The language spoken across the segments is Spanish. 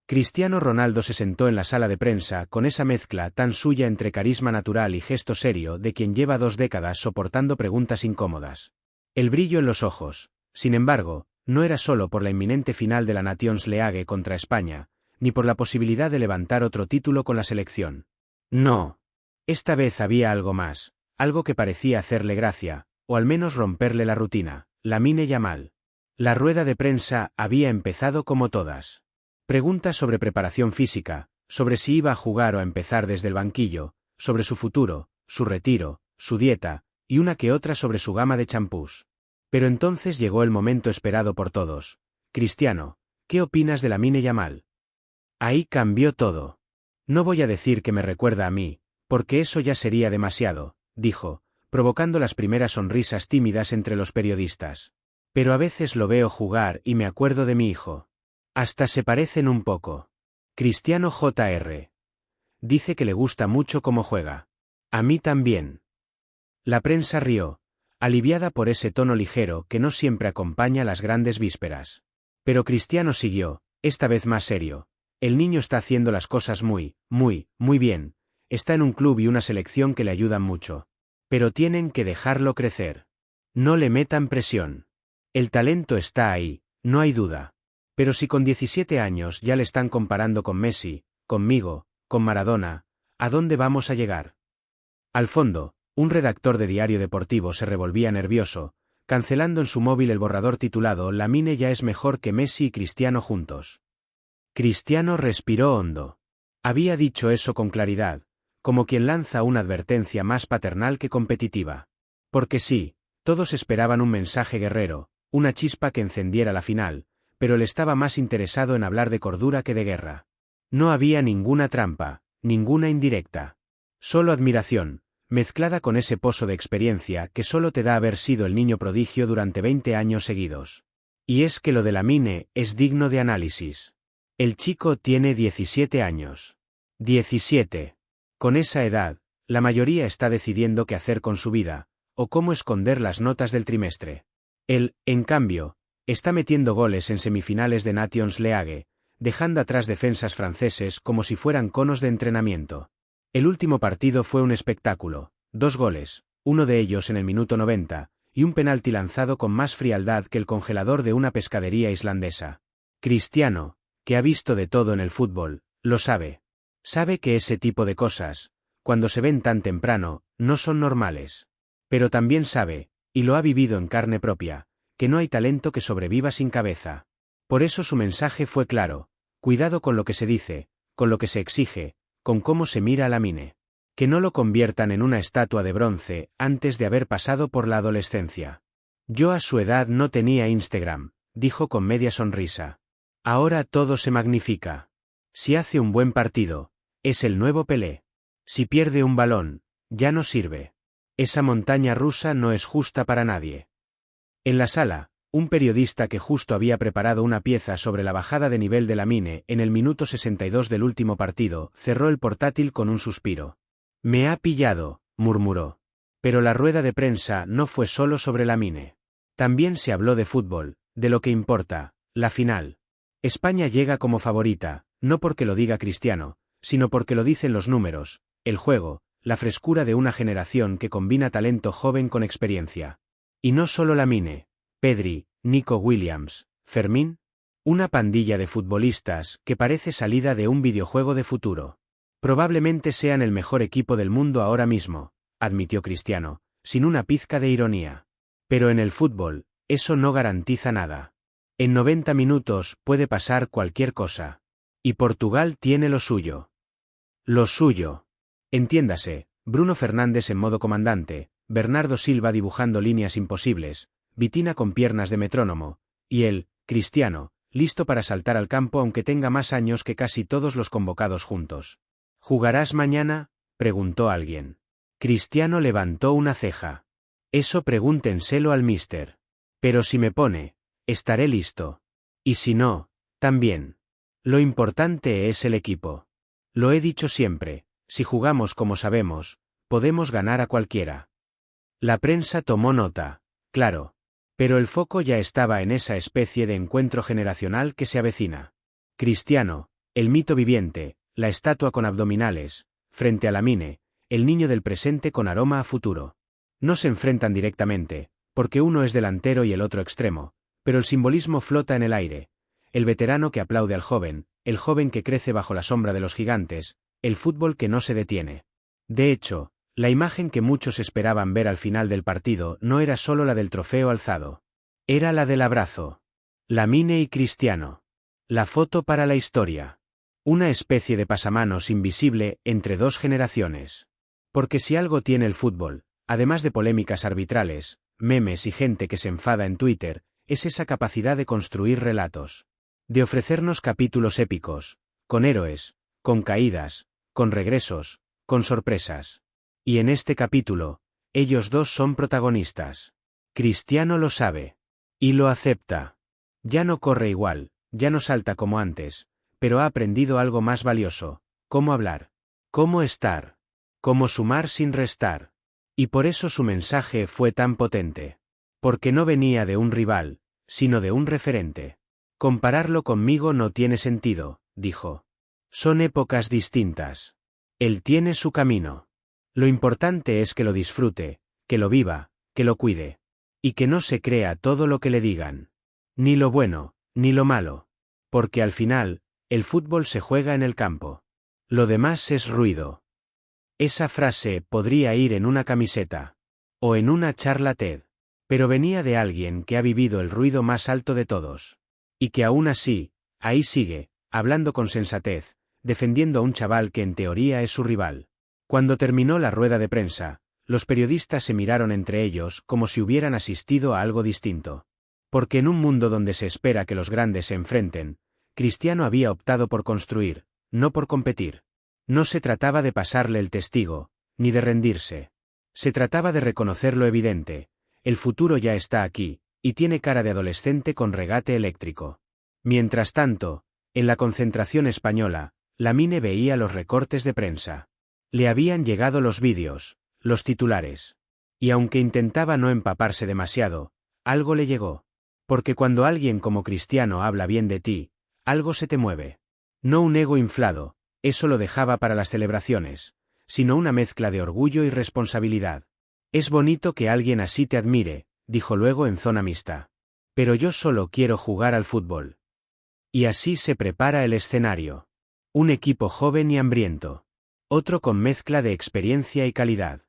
Cristiano Ronaldo se sentó en la sala de prensa con esa mezcla tan suya entre carisma natural y gesto serio de quien lleva 2 décadas soportando preguntas incómodas. El brillo en los ojos, sin embargo, no era solo por la inminente final de la Nations League contra España, ni por la posibilidad de levantar otro título con la selección. No. Esta vez había algo más, algo que parecía hacerle gracia, o al menos romperle la rutina: Lamine Yamal. La rueda de prensa había empezado como todas. Preguntas sobre preparación física, sobre si iba a jugar o a empezar desde el banquillo, sobre su futuro, su retiro, su dieta, y una que otra sobre su gama de champús. Pero entonces llegó el momento esperado por todos. Cristiano, ¿qué opinas de Lamine Yamal? Ahí cambió todo. No voy a decir que me recuerda a mí, porque eso ya sería demasiado, dijo, provocando las primeras sonrisas tímidas entre los periodistas. Pero a veces lo veo jugar y me acuerdo de mi hijo. Hasta se parecen un poco. Cristiano Jr. Dice que le gusta mucho cómo juega. A mí también. La prensa rió, aliviada por ese tono ligero que no siempre acompaña las grandes vísperas. Pero Cristiano siguió, esta vez más serio. El niño está haciendo las cosas muy bien. Está en un club y una selección que le ayudan mucho. Pero tienen que dejarlo crecer. No le metan presión. El talento está ahí, no hay duda. Pero si con 17 años ya le están comparando con Messi, conmigo, con Maradona, ¿a dónde vamos a llegar? Al fondo, un redactor de diario deportivo se revolvía nervioso, cancelando en su móvil el borrador titulado «Lamine ya es mejor que Messi y Cristiano juntos». Cristiano respiró hondo. Había dicho eso con claridad, como quien lanza una advertencia más paternal que competitiva. Porque sí, todos esperaban un mensaje guerrero, una chispa que encendiera la final, pero él estaba más interesado en hablar de cordura que de guerra. No había ninguna trampa, ninguna indirecta. Solo admiración, mezclada con ese pozo de experiencia que solo te da haber sido el niño prodigio durante 20 años seguidos. Y es que lo de Lamine es digno de análisis. El chico tiene 17 años. 17. Con esa edad, la mayoría está decidiendo qué hacer con su vida, o cómo esconder las notas del trimestre. Él, en cambio, está metiendo goles en semifinales de Nations League, dejando atrás defensas franceses como si fueran conos de entrenamiento. El último partido fue un espectáculo: 2 goles, uno de ellos en el minuto 90, y un penalti lanzado con más frialdad que el congelador de una pescadería islandesa. Cristiano, que ha visto de todo en el fútbol, lo sabe. Sabe que ese tipo de cosas, cuando se ven tan temprano, no son normales. Pero también sabe, y lo ha vivido en carne propia, que no hay talento que sobreviva sin cabeza. Por eso su mensaje fue claro: cuidado con lo que se dice, con lo que se exige, con cómo se mira a Lamine. Que no lo conviertan en una estatua de bronce antes de haber pasado por la adolescencia. Yo a su edad no tenía Instagram, dijo con media sonrisa. Ahora todo se magnifica. Si hace un buen partido, es el nuevo Pelé. Si pierde un balón, ya no sirve. Esa montaña rusa no es justa para nadie. En la sala, un periodista que justo había preparado una pieza sobre la bajada de nivel de Lamine en el minuto 62 del último partido, cerró el portátil con un suspiro. «Me ha pillado», murmuró. Pero la rueda de prensa no fue solo sobre Lamine. También se habló de fútbol, de lo que importa, la final. España llega como favorita, no porque lo diga Cristiano, sino porque lo dicen los números, el juego, la frescura de una generación que combina talento joven con experiencia. Y no solo Lamine, Pedri, Nico Williams, Fermín. Una pandilla de futbolistas que parece salida de un videojuego de futuro. Probablemente sean el mejor equipo del mundo ahora mismo, admitió Cristiano, sin una pizca de ironía. Pero en el fútbol, eso no garantiza nada. En 90 minutos puede pasar cualquier cosa. Y Portugal tiene lo suyo. Lo suyo. Entiéndase, Bruno Fernández en modo comandante, Bernardo Silva dibujando líneas imposibles, Vitina con piernas de metrónomo, y él, Cristiano, listo para saltar al campo aunque tenga más años que casi todos los convocados juntos. ¿Jugarás mañana?, preguntó alguien. Cristiano levantó una ceja. Eso pregúntenselo al míster. Pero si me pone, estaré listo. Y si no, también. Lo importante es el equipo. Lo he dicho siempre, si jugamos como sabemos, podemos ganar a cualquiera. La prensa tomó nota, claro. Pero el foco ya estaba en esa especie de encuentro generacional que se avecina. Cristiano, El mito viviente, la estatua con abdominales, frente a Lamine, el niño del presente con aroma a futuro. No se enfrentan directamente, porque uno es delantero y el otro extremo, pero el simbolismo flota en el aire. El veterano que aplaude al joven, el joven que crece bajo la sombra de los gigantes, el fútbol que no se detiene. De hecho, la imagen que muchos esperaban ver al final del partido no era solo la del trofeo alzado. Era la del abrazo. Lamine y Cristiano. La foto para la historia. Una especie de pasamanos invisible entre dos generaciones. Porque si algo tiene el fútbol, además de polémicas arbitrales, memes y gente que se enfada en Twitter, es esa capacidad de construir relatos. De ofrecernos capítulos épicos, con héroes, con caídas, con regresos, con sorpresas. Y en este capítulo, ellos dos son protagonistas. Cristiano lo sabe. Y lo acepta. Ya no corre igual, ya no salta como antes, pero ha aprendido algo más valioso: cómo hablar, cómo estar, cómo sumar sin restar. Y por eso su mensaje fue tan potente. Porque no venía de un rival, sino de un referente. Compararlo conmigo no tiene sentido, dijo. Son épocas distintas. Él tiene su camino. Lo importante es que lo disfrute, que lo viva, que lo cuide. Y que no se crea todo lo que le digan. Ni lo bueno, ni lo malo. Porque al final, el fútbol se juega en el campo. Lo demás es ruido. Esa frase podría ir en una camiseta. O en una charla TED. Pero venía de alguien que ha vivido el ruido más alto de todos. Y que aún así, ahí sigue, hablando con sensatez, defendiendo a un chaval que en teoría es su rival. Cuando terminó la rueda de prensa, los periodistas se miraron entre ellos como si hubieran asistido a algo distinto. Porque en un mundo donde se espera que los grandes se enfrenten, Cristiano había optado por construir, no por competir. No se trataba de pasarle el testigo, ni de rendirse. Se trataba de reconocer lo evidente: el futuro ya está aquí, y tiene cara de adolescente con regate eléctrico. Mientras tanto, en la concentración española, Lamine veía los recortes de prensa. Le habían llegado los vídeos, los titulares. Y aunque intentaba no empaparse demasiado, algo le llegó. Porque cuando alguien como Cristiano habla bien de ti, algo se te mueve. No un ego inflado, eso lo dejaba para las celebraciones, sino una mezcla de orgullo y responsabilidad. Es bonito que alguien así te admire, dijo luego en zona mixta. Pero yo solo quiero jugar al fútbol. Y así se prepara el escenario. Un equipo joven y hambriento. Otro con mezcla de experiencia y calidad.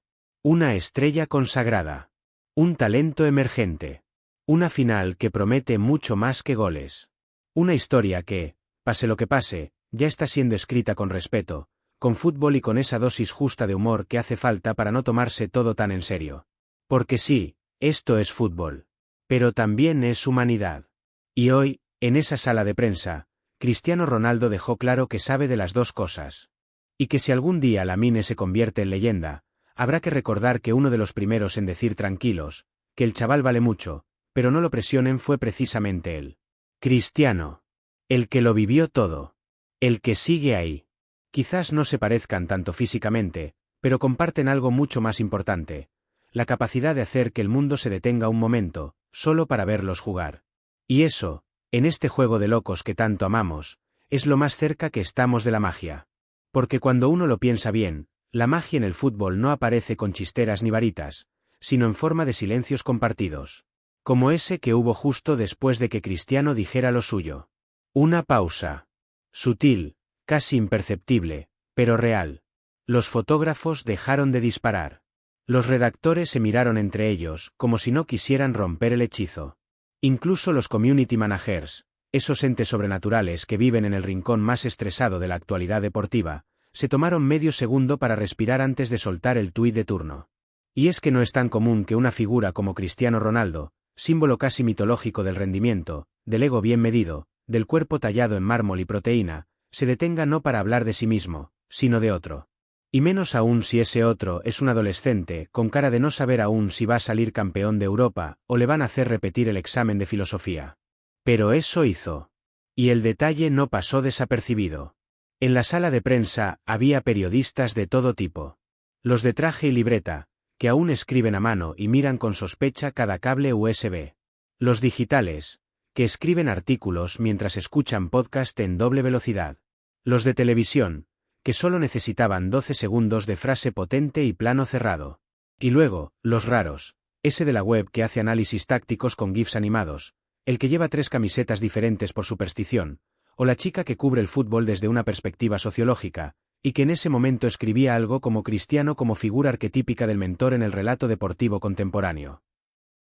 Una estrella consagrada. Un talento emergente. Una final que promete mucho más que goles. Una historia que, pase lo que pase, ya está siendo escrita con respeto, con fútbol y con esa dosis justa de humor que hace falta para no tomarse todo tan en serio. Porque sí, esto es fútbol. Pero también es humanidad. Y hoy, en esa sala de prensa, Cristiano Ronaldo dejó claro que sabe de las dos cosas. Y que si algún día Lamine se convierte en leyenda, habrá que recordar que uno de los primeros en decir tranquilos, que el chaval vale mucho, pero no lo presionen, fue precisamente él. Cristiano. El que lo vivió todo. El que sigue ahí. Quizás no se parezcan tanto físicamente, pero comparten algo mucho más importante: la capacidad de hacer que el mundo se detenga un momento, solo para verlos jugar. Y eso, en este juego de locos que tanto amamos, es lo más cerca que estamos de la magia. Porque cuando uno lo piensa bien, la magia en el fútbol no aparece con chisteras ni varitas, sino en forma de silencios compartidos. Como ese que hubo justo después de que Cristiano dijera lo suyo. Una pausa. Sutil, casi imperceptible, pero real. Los fotógrafos dejaron de disparar. Los redactores se miraron entre ellos, como si no quisieran romper el hechizo. Incluso los community managers, esos entes sobrenaturales que viven en el rincón más estresado de la actualidad deportiva, se tomaron medio segundo para respirar antes de soltar el tuit de turno. Y es que no es tan común que una figura como Cristiano Ronaldo, símbolo casi mitológico del rendimiento, del ego bien medido, del cuerpo tallado en mármol y proteína, se detenga no para hablar de sí mismo, sino de otro. Y menos aún si ese otro es un adolescente, con cara de no saber aún si va a salir campeón de Europa, o le van a hacer repetir el examen de filosofía. Pero eso hizo. Y el detalle no pasó desapercibido. En la sala de prensa había periodistas de todo tipo. Los de traje y libreta, que aún escriben a mano y miran con sospecha cada cable USB. Los digitales, que escriben artículos mientras escuchan podcast en doble velocidad. Los de televisión, que solo necesitaban 12 segundos de frase potente y plano cerrado. Y luego, los raros, ese de la web que hace análisis tácticos con GIFs animados, el que lleva 3 camisetas diferentes por superstición, o la chica que cubre el fútbol desde una perspectiva sociológica, y que en ese momento escribía algo como Cristiano como figura arquetípica del mentor en el relato deportivo contemporáneo.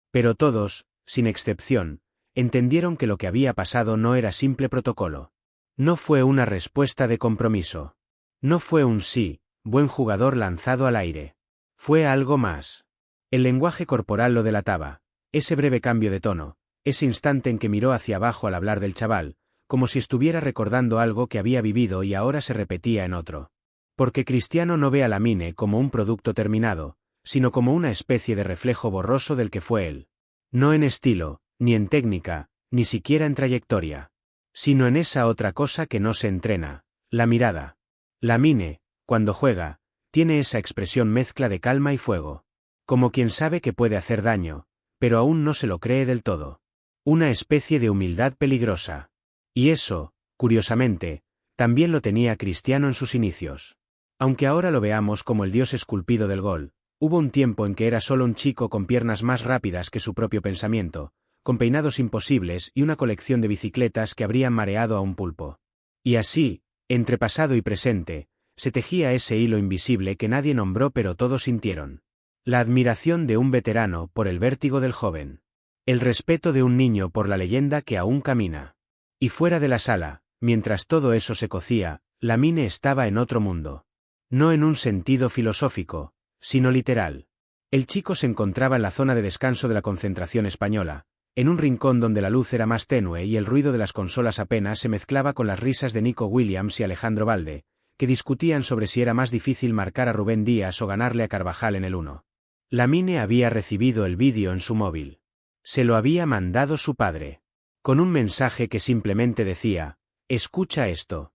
Pero todos, sin excepción, entendieron que lo que había pasado no era simple protocolo. No fue una respuesta de compromiso. No fue un sí, buen jugador lanzado al aire. Fue algo más. El lenguaje corporal lo delataba, ese breve cambio de tono, ese instante en que miró hacia abajo al hablar del chaval, como si estuviera recordando algo que había vivido y ahora se repetía en otro. Porque Cristiano no ve a Lamine como un producto terminado, sino como una especie de reflejo borroso del que fue él. No en estilo, ni en técnica, ni siquiera en trayectoria. Sino en esa otra cosa que no se entrena, la mirada. Lamine, cuando juega, tiene esa expresión mezcla de calma y fuego. Como quien sabe que puede hacer daño, pero aún no se lo cree del todo. Una especie de humildad peligrosa. Y eso, curiosamente, también lo tenía Cristiano en sus inicios. Aunque ahora lo veamos como el dios esculpido del gol, hubo un tiempo en que era solo un chico con piernas más rápidas que su propio pensamiento, con peinados imposibles y una colección de bicicletas que habrían mareado a un pulpo. Y así, entre pasado y presente, se tejía ese hilo invisible que nadie nombró pero todos sintieron. La admiración de un veterano por el vértigo del joven. El respeto de un niño por la leyenda que aún camina. Y fuera de la sala, mientras todo eso se cocía, Lamine estaba en otro mundo. No en un sentido filosófico, sino literal. El chico se encontraba en la zona de descanso de la concentración española, en un rincón donde la luz era más tenue y el ruido de las consolas apenas se mezclaba con las risas de Nico Williams y Alejandro Valde, que discutían sobre si era más difícil marcar a Rubén Díaz o ganarle a Carvajal en el 1. Lamine había recibido el vídeo en su móvil. Se lo había mandado su padre. Con un mensaje que simplemente decía, «Escucha esto».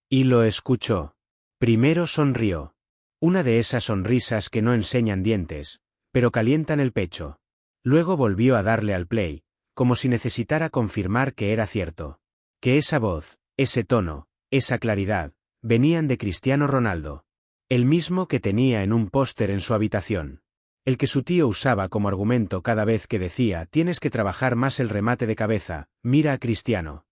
Y lo escuchó. Primero sonrió. Una de esas sonrisas que no enseñan dientes, pero calientan el pecho. Luego volvió a darle al play, como si necesitara confirmar que era cierto. Que esa voz, ese tono, esa claridad, venían de Cristiano Ronaldo. El mismo que tenía en un póster en su habitación. El que su tío usaba como argumento cada vez que decía «tienes que trabajar más el remate de cabeza, mira a Cristiano».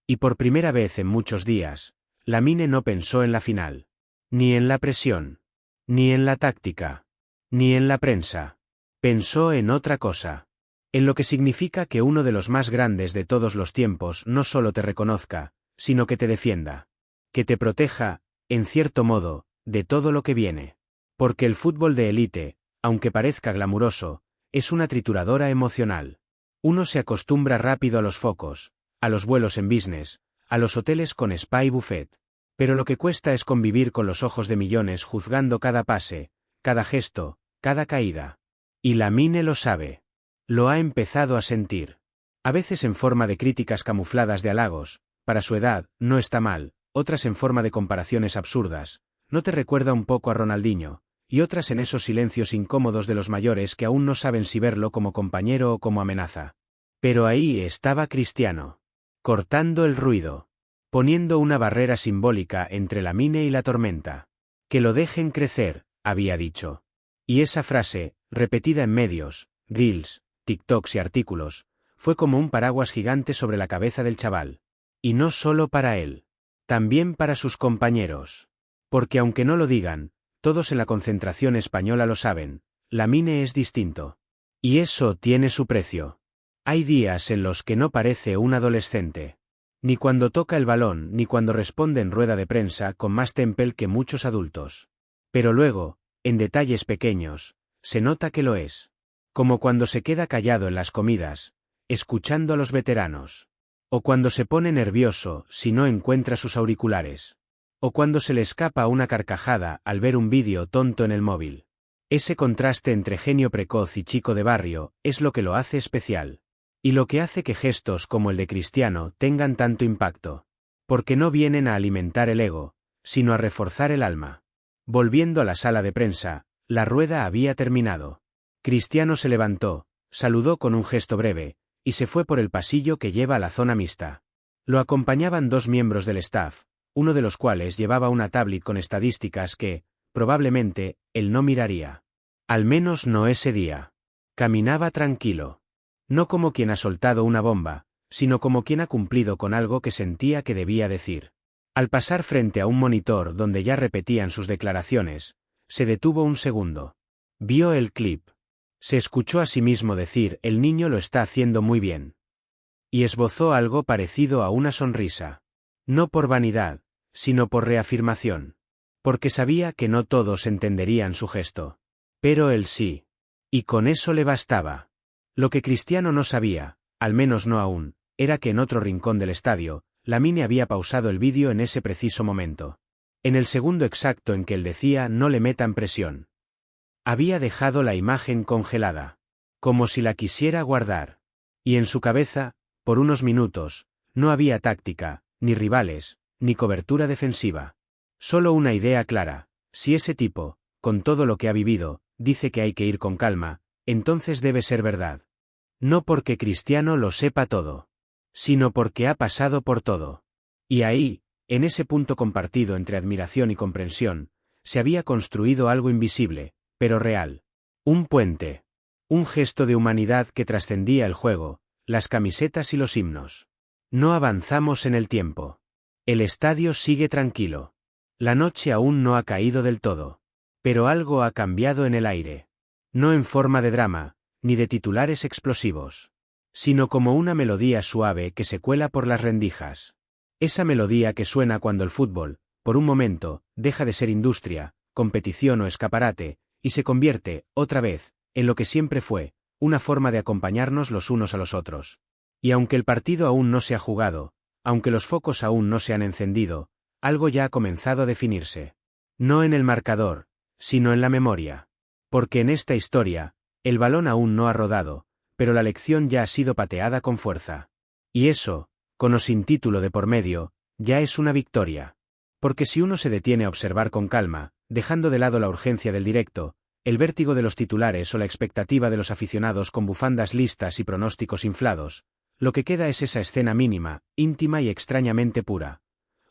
Y por primera vez en muchos días, Lamine no pensó en la final. Ni en la presión. Ni en la táctica. Ni en la prensa. Pensó en otra cosa. En lo que significa que uno de los más grandes de todos los tiempos no solo te reconozca, sino que te defienda. Que te proteja, en cierto modo, de todo lo que viene. Porque el fútbol de élite, aunque parezca glamuroso, es una trituradora emocional. Uno se acostumbra rápido a los focos, a los vuelos en business, a los hoteles con spa y buffet. Pero lo que cuesta es convivir con los ojos de millones juzgando cada pase, cada gesto, cada caída. Y Lamine lo sabe. Lo ha empezado a sentir. A veces en forma de críticas camufladas de halagos, para su edad, no está mal, otras en forma de comparaciones absurdas, ¿no te recuerda un poco a Ronaldinho? Y otras en esos silencios incómodos de los mayores que aún no saben si verlo como compañero o como amenaza. Pero ahí estaba Cristiano. Cortando el ruido. Poniendo una barrera simbólica entre Lamine y la tormenta. Que lo dejen crecer, había dicho. Y esa frase, repetida en medios, reels, TikToks y artículos, fue como un paraguas gigante sobre la cabeza del chaval. Y no solo para él. También para sus compañeros. Porque aunque no lo digan, todos en la concentración española lo saben, Lamine es distinto. Y eso tiene su precio. Hay días en los que no parece un adolescente. Ni cuando toca el balón ni cuando responde en rueda de prensa con más temple que muchos adultos. Pero luego, en detalles pequeños, se nota que lo es. Como cuando se queda callado en las comidas, escuchando a los veteranos. O cuando se pone nervioso si no encuentra sus auriculares. O cuando se le escapa una carcajada al ver un vídeo tonto en el móvil. Ese contraste entre genio precoz y chico de barrio es lo que lo hace especial. Y lo que hace que gestos como el de Cristiano tengan tanto impacto. Porque no vienen a alimentar el ego, sino a reforzar el alma. Volviendo a la sala de prensa, la rueda había terminado. Cristiano se levantó, saludó con un gesto breve, y se fue por el pasillo que lleva a la zona mixta. Lo acompañaban 2 miembros del staff, uno de los cuales llevaba una tablet con estadísticas que, probablemente, él no miraría. Al menos no ese día. Caminaba tranquilo. No como quien ha soltado una bomba, sino como quien ha cumplido con algo que sentía que debía decir. Al pasar frente a un monitor donde ya repetían sus declaraciones, se detuvo un segundo. Vio el clip. Se escuchó a sí mismo decir: el niño lo está haciendo muy bien. Y esbozó algo parecido a una sonrisa. No por vanidad, sino por reafirmación. Porque sabía que no todos entenderían su gesto. Pero él sí. Y con eso le bastaba. Lo que Cristiano no sabía, al menos no aún, era que en otro rincón del estadio, Lamine había pausado el vídeo en ese preciso momento. En el segundo exacto en que él decía: no le metan presión. Había dejado la imagen congelada. Como si la quisiera guardar. Y en su cabeza, por unos minutos, no había táctica, ni rivales, ni cobertura defensiva. Solo una idea clara: si ese tipo, con todo lo que ha vivido, dice que hay que ir con calma, entonces debe ser verdad. No porque Cristiano lo sepa todo, sino porque ha pasado por todo. Y ahí, en ese punto compartido entre admiración y comprensión, se había construido algo invisible, pero real. Un puente. Un gesto de humanidad que trascendía el juego, las camisetas y los himnos. No avanzamos en el tiempo. El estadio sigue tranquilo. La noche aún no ha caído del todo. Pero algo ha cambiado en el aire. No en forma de drama, ni de titulares explosivos, sino como una melodía suave que se cuela por las rendijas. Esa melodía que suena cuando el fútbol, por un momento, deja de ser industria, competición o escaparate, y se convierte, otra vez, en lo que siempre fue, una forma de acompañarnos los unos a los otros. Y aunque el partido aún no se ha jugado, aunque los focos aún no se han encendido, algo ya ha comenzado a definirse. No en el marcador, sino en la memoria. Porque en esta historia, el balón aún no ha rodado, pero la lección ya ha sido pateada con fuerza. Y eso, con o sin título de por medio, ya es una victoria. Porque si uno se detiene a observar con calma, dejando de lado la urgencia del directo, el vértigo de los titulares o la expectativa de los aficionados con bufandas listas y pronósticos inflados, lo que queda es esa escena mínima, íntima y extrañamente pura.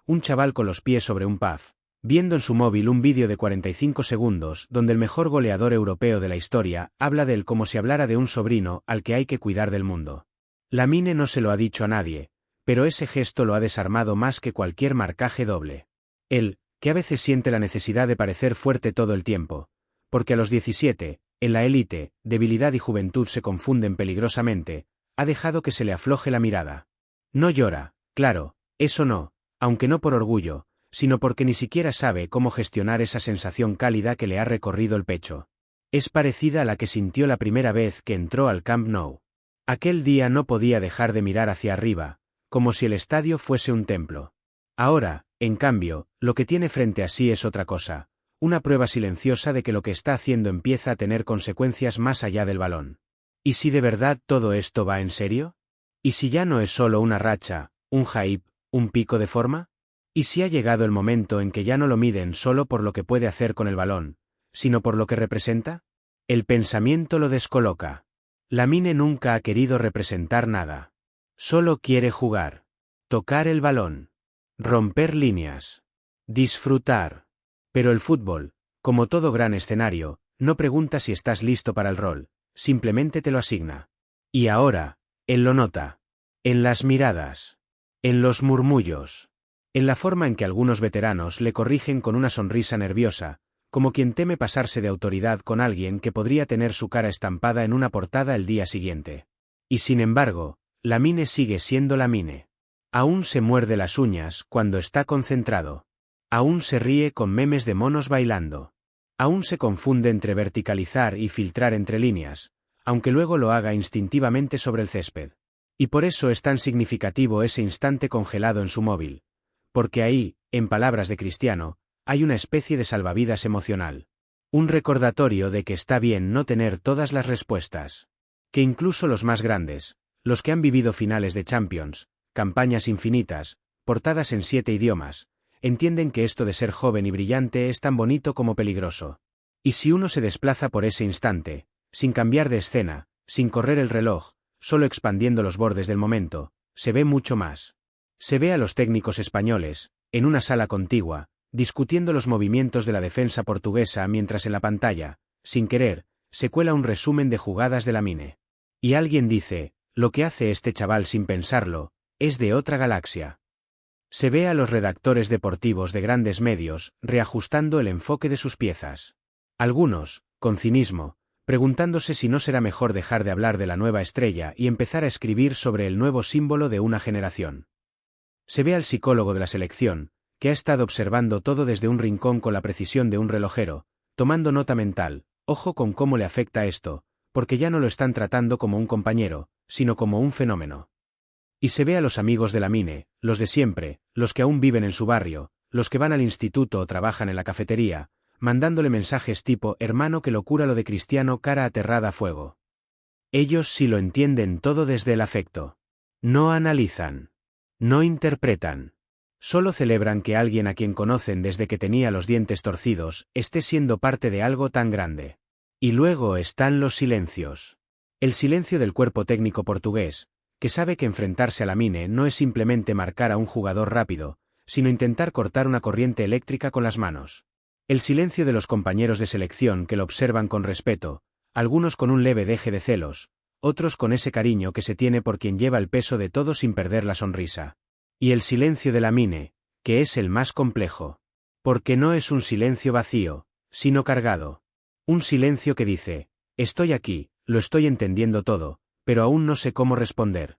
Un chaval con los pies sobre un pad, viendo en su móvil un vídeo de 45 segundos donde el mejor goleador europeo de la historia habla de él como si hablara de un sobrino al que hay que cuidar del mundo. Lamine no se lo ha dicho a nadie, pero ese gesto lo ha desarmado más que cualquier marcaje doble. Él, que a veces siente la necesidad de parecer fuerte todo el tiempo, porque a los 17, en la élite, debilidad y juventud se confunden peligrosamente, ha dejado que se le afloje la mirada. No llora, claro, eso no, aunque no por orgullo, sino porque ni siquiera sabe cómo gestionar esa sensación cálida que le ha recorrido el pecho. Es parecida a la que sintió la primera vez que entró al Camp Nou. Aquel día no podía dejar de mirar hacia arriba, como si el estadio fuese un templo. Ahora, en cambio, lo que tiene frente a sí es otra cosa, una prueba silenciosa de que lo que está haciendo empieza a tener consecuencias más allá del balón. ¿Y si de verdad todo esto va en serio? ¿Y si ya no es solo una racha, un hype, un pico de forma? ¿Y si ha llegado el momento en que ya no lo miden solo por lo que puede hacer con el balón, sino por lo que representa? El pensamiento lo descoloca. Lamine nunca ha querido representar nada. Solo quiere jugar. Tocar el balón. Romper líneas. Disfrutar. Pero el fútbol, como todo gran escenario, no pregunta si estás listo para el rol, simplemente te lo asigna. Y ahora, él lo nota. En las miradas. En los murmullos. En la forma en que algunos veteranos le corrigen con una sonrisa nerviosa, como quien teme pasarse de autoridad con alguien que podría tener su cara estampada en una portada el día siguiente. Y sin embargo, Lamine sigue siendo Lamine. Aún se muerde las uñas cuando está concentrado. Aún se ríe con memes de monos bailando. Aún se confunde entre verticalizar y filtrar entre líneas, aunque luego lo haga instintivamente sobre el césped. Y por eso es tan significativo ese instante congelado en su móvil. Porque ahí, en palabras de Cristiano, hay una especie de salvavidas emocional. Un recordatorio de que está bien no tener todas las respuestas. Que incluso los más grandes, los que han vivido finales de Champions, campañas infinitas, portadas en 7 idiomas, entienden que esto de ser joven y brillante es tan bonito como peligroso. Y si uno se desplaza por ese instante, sin cambiar de escena, sin correr el reloj, solo expandiendo los bordes del momento, se ve mucho más. Se ve a los técnicos españoles, en una sala contigua, discutiendo los movimientos de la defensa portuguesa mientras en la pantalla, sin querer, se cuela un resumen de jugadas de Lamine. Y alguien dice, lo que hace este chaval sin pensarlo, es de otra galaxia. Se ve a los redactores deportivos de grandes medios, reajustando el enfoque de sus piezas. Algunos, con cinismo, preguntándose si no será mejor dejar de hablar de la nueva estrella y empezar a escribir sobre el nuevo símbolo de una generación. Se ve al psicólogo de la selección, que ha estado observando todo desde un rincón con la precisión de un relojero, tomando nota mental, ojo con cómo le afecta esto, porque ya no lo están tratando como un compañero, sino como un fenómeno. Y se ve a los amigos de Lamine, los de siempre, los que aún viven en su barrio, los que van al instituto o trabajan en la cafetería, mandándole mensajes tipo «hermano qué locura lo de Cristiano, cara aterrada a fuego». Ellos sí lo entienden todo desde el afecto. No analizan. No interpretan. Solo celebran que alguien a quien conocen desde que tenía los dientes torcidos esté siendo parte de algo tan grande. Y luego están los silencios. El silencio del cuerpo técnico portugués, que sabe que enfrentarse a Lamine no es simplemente marcar a un jugador rápido, sino intentar cortar una corriente eléctrica con las manos. El silencio de los compañeros de selección que lo observan con respeto, algunos con un leve deje de celos, otros con ese cariño que se tiene por quien lleva el peso de todo sin perder la sonrisa. Y el silencio de Lamine, que es el más complejo. Porque no es un silencio vacío, sino cargado. Un silencio que dice, estoy aquí, lo estoy entendiendo todo, pero aún no sé cómo responder.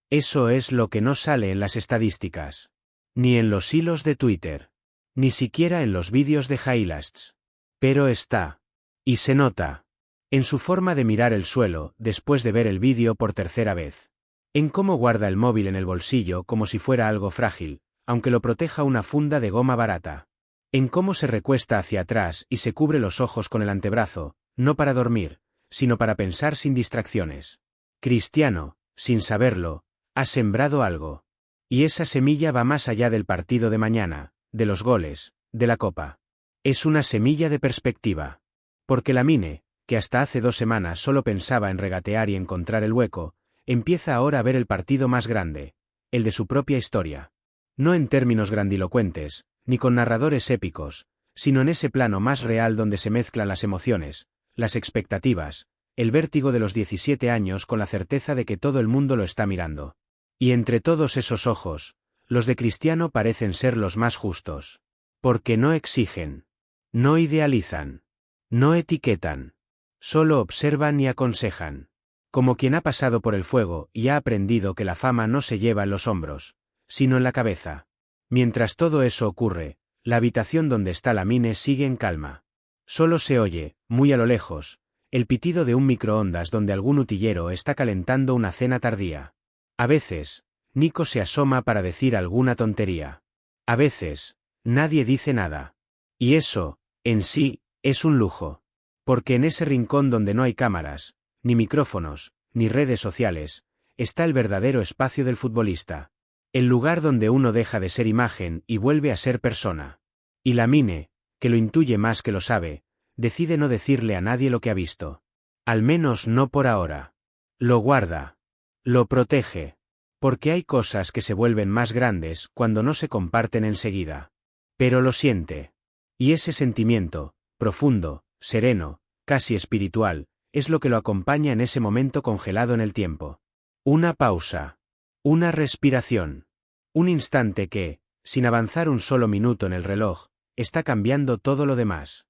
Eso es lo que no sale en las estadísticas. Ni en los hilos de Twitter. Ni siquiera en los vídeos de highlights. Pero está. Y se nota. En su forma de mirar el suelo, después de ver el vídeo por tercera vez. En cómo guarda el móvil en el bolsillo como si fuera algo frágil, aunque lo proteja una funda de goma barata. En cómo se recuesta hacia atrás y se cubre los ojos con el antebrazo, no para dormir, sino para pensar sin distracciones. Cristiano, sin saberlo, ha sembrado algo. Y esa semilla va más allá del partido de mañana, de los goles, de la copa. Es una semilla de perspectiva. Porque Lamine, que hasta hace 2 semanas solo pensaba en regatear y encontrar el hueco, empieza ahora a ver el partido más grande, el de su propia historia. No en términos grandilocuentes, ni con narradores épicos, sino en ese plano más real donde se mezclan las emociones, las expectativas, el vértigo de los 17 años con la certeza de que todo el mundo lo está mirando. Y entre todos esos ojos, los de Cristiano parecen ser los más justos. Porque no exigen. No idealizan. No etiquetan. Solo observan y aconsejan. Como quien ha pasado por el fuego y ha aprendido que la fama no se lleva en los hombros, sino en la cabeza. Mientras todo eso ocurre, la habitación donde está Lamine sigue en calma. Solo se oye, muy a lo lejos, el pitido de un microondas donde algún utillero está calentando una cena tardía. A veces, Nico se asoma para decir alguna tontería. A veces, nadie dice nada. Y eso, en sí, es un lujo. Porque en ese rincón donde no hay cámaras, ni micrófonos, ni redes sociales, está el verdadero espacio del futbolista. El lugar donde uno deja de ser imagen y vuelve a ser persona. Y Lamine, que lo intuye más que lo sabe, decide no decirle a nadie lo que ha visto. Al menos no por ahora. Lo guarda. Lo protege. Porque hay cosas que se vuelven más grandes cuando no se comparten enseguida. Pero lo siente. Y ese sentimiento, profundo, sereno, casi espiritual, es lo que lo acompaña en ese momento congelado en el tiempo. Una pausa. Una respiración. Un instante que, sin avanzar un solo minuto en el reloj, está cambiando todo lo demás.